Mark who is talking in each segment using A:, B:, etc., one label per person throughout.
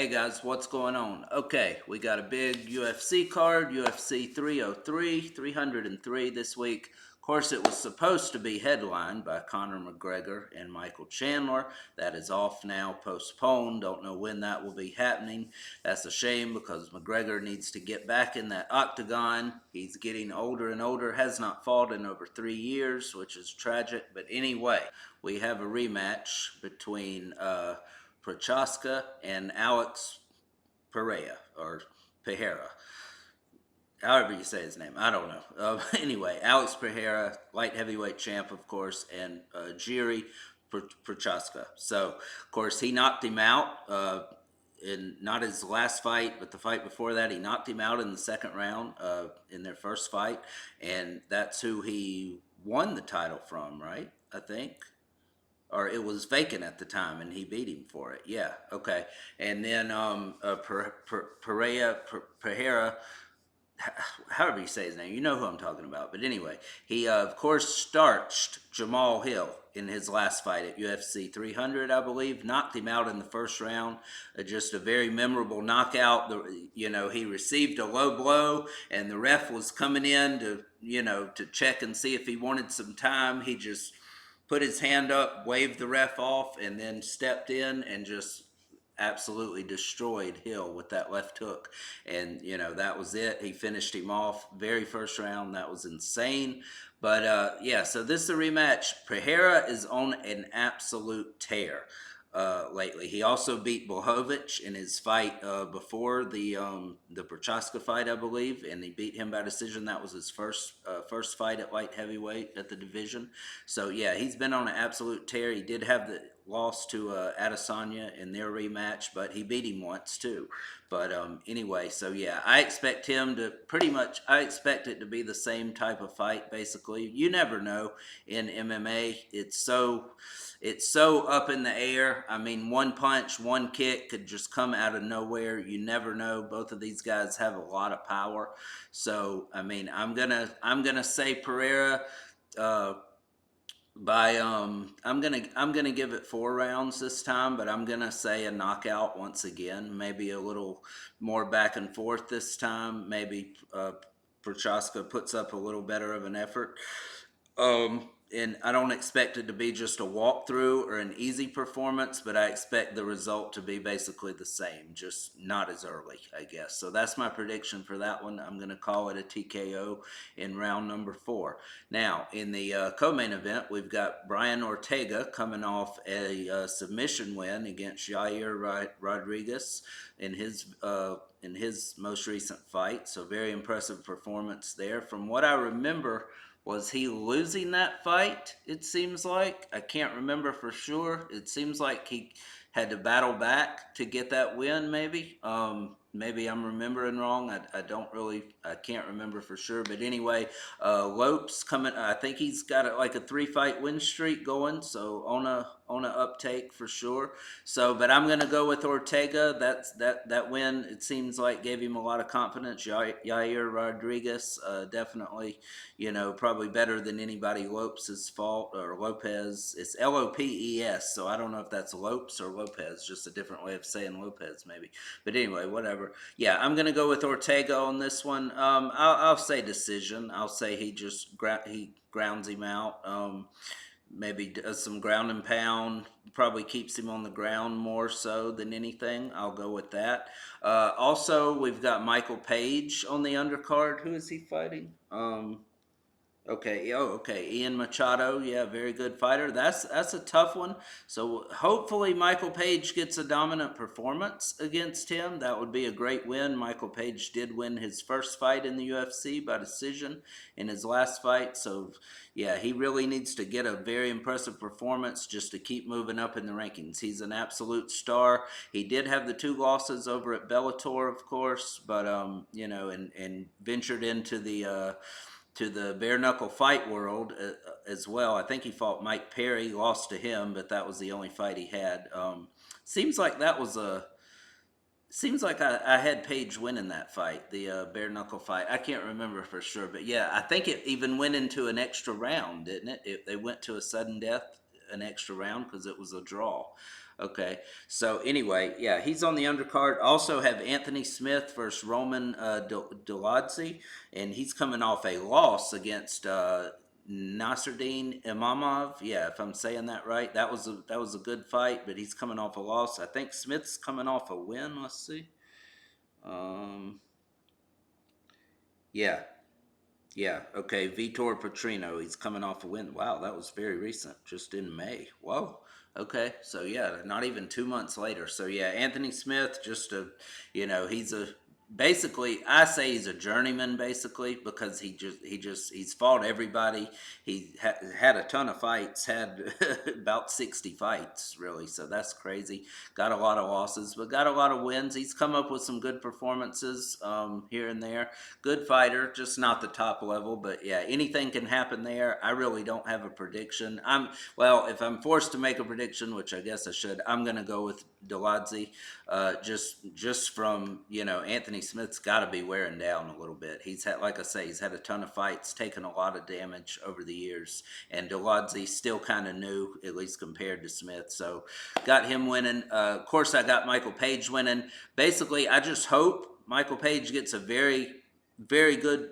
A: Hey guys, what's going on? Okay, we got a big UFC card, UFC 303, 303 this week. Of course, it was supposed to be headlined by Conor McGregor and Michael Chandler. That is off now, postponed. Don't know when that will be happening. That's a shame because McGregor needs to get back in that octagon. He's getting older and older, has not fought in over 3 years, which is tragic. But anyway, we have a rematch between Prochazka and Alex Pereira, or Pereira, however you say his name. I don't know. Anyway, Alex Pereira, light heavyweight champ, of course, and Jiri Prochazka. So, of course, he knocked him out in not his last fight, but the fight before that. He knocked him out in the second round in their first fight, and that's who he won the title from, right? I think, or it was vacant at the time, and he beat him for it. Yeah, okay. And then Pereira, however you say his name, you know who I'm talking about. But anyway, he of course starched Jamal Hill in his last fight at UFC 300, I believe. Knocked him out in the first round. Just a very memorable knockout. He received a low blow, and the ref was coming in to check and see if he wanted some time. He just put his hand up, waved the ref off, and then stepped in and just absolutely destroyed Hill with that left hook. And, that was it. He finished him off very first round. That was insane. But, yeah, so this is a rematch. Pereira is on an absolute tear lately. He also beat Blachowicz in his fight before the Prochazka fight, I believe, and he beat him by decision. That was his first fight at light heavyweight at the division. So yeah, he's been on an absolute tear. He did have the loss to Adesanya in their rematch, but he beat him once too. But anyway, so yeah, I expect it to be the same type of fight. Basically, you never know in MMA. It's so up in the air. I mean, one punch, one kick could just come out of nowhere. You never know. Both of these guys have a lot of power. So, I mean, I'm gonna say Pereira uh, I'm gonna give it 4 rounds this time, but I'm gonna say a knockout once again. Maybe a little more back and forth this time. Maybe Prochaska puts up a little better of an effort. And I don't expect it to be just a walkthrough or an easy performance, but I expect the result to be basically the same, just not as early, I guess. So that's my prediction for that one. I'm going to call it a TKO in round number 4. Now, in the co-main event, we've got Brian Ortega coming off a submission win against Yair Rodriguez in his most recent fight. So very impressive performance there. From what I remember, was he losing that fight? It seems like. I can't remember for sure. It seems like he had to battle back to get that win, maybe. Maybe I'm remembering wrong. I can't remember for sure. But anyway, Lopes coming, I think he's got like a 3-fight win streak going, so on a uptake for sure. So, but I'm going to go with Ortega. That win, it seems like, gave him a lot of confidence. Yair Rodriguez, definitely, probably better than anybody Lopes' fault, or Lopez. It's Lopes, so I don't know if that's Lopes or Lopez, just a different way of saying Lopez maybe. But anyway, whatever. Yeah, I'm going to go with Ortega on this one. I'll say decision. I'll say he grounds him out. Maybe does some ground and pound, probably keeps him on the ground more so than anything. I'll go with that. Also, we've got Michael Page on the undercard. Who is he fighting? Okay. Oh, okay. Ian Machado. Yeah, very good fighter. That's a tough one. So hopefully Michael Page gets a dominant performance against him. That would be a great win. Michael Page did win his first fight in the UFC by decision in his last fight. So yeah, he really needs to get a very impressive performance just to keep moving up in the rankings. He's an absolute star. He did have the 2 losses over at Bellator, of course, but and ventured into the bare knuckle fight world as well. I think he fought Mike Perry, lost to him, but that was the only fight he had. Seems like I had Page winning that fight, the bare knuckle fight. I can't remember for sure, but yeah, I think it even went into an extra round, didn't it? They went to a sudden death, an extra round, because it was a draw. Okay. So anyway, yeah, he's on the undercard. Also have Anthony Smith versus Roman Dolidze, and he's coming off a loss against Nasruddin Imamov. Yeah, if I'm saying that right, that was a good fight, but he's coming off a loss. I think Smith's coming off a win. Let's see. Um, yeah, yeah, okay. Vitor Petrino, he's coming off a win. Wow, that was very recent, just in May. Whoa. Okay, so yeah, not even 2 months later. So yeah, Anthony Smith, just a, he's a basically. I say he's a journeyman basically because he's fought everybody. He had a ton of fights, had about 60 fights really. So that's crazy. Got a lot of losses, but got a lot of wins. He's come up with some good performances here and there. Good fighter, just not the top level. But yeah, anything can happen there. I really don't have a prediction. If I'm forced to make a prediction, which I guess I should, I'm gonna go with Dolidze. Just from Anthony Smith's got to be wearing down a little bit. He's had, like I say, he's had a ton of fights, taken a lot of damage over the years, and Dolidze still kind of new, at least compared to Smith. So got him winning. Of course, I got Michael Page winning. Basically, I just hope Michael Page gets a very good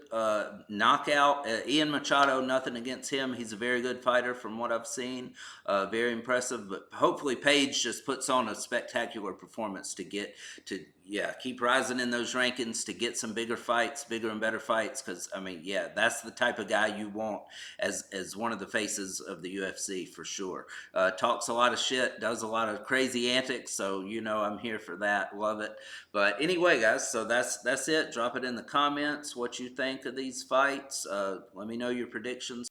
A: knockout. Ian Machado, nothing against him. He's a very good fighter from what I've seen. Very impressive. But hopefully Page just puts on a spectacular performance to get to, yeah, keep rising in those rankings, to get some bigger fights, bigger and better fights. Because, I mean, yeah, that's the type of guy you want as one of the faces of the UFC for sure. Talks a lot of shit, does a lot of crazy antics. So, I'm here for that. Love it. But anyway, guys, so that's it. Drop it in the comments what you think of these fights. Let me know your predictions.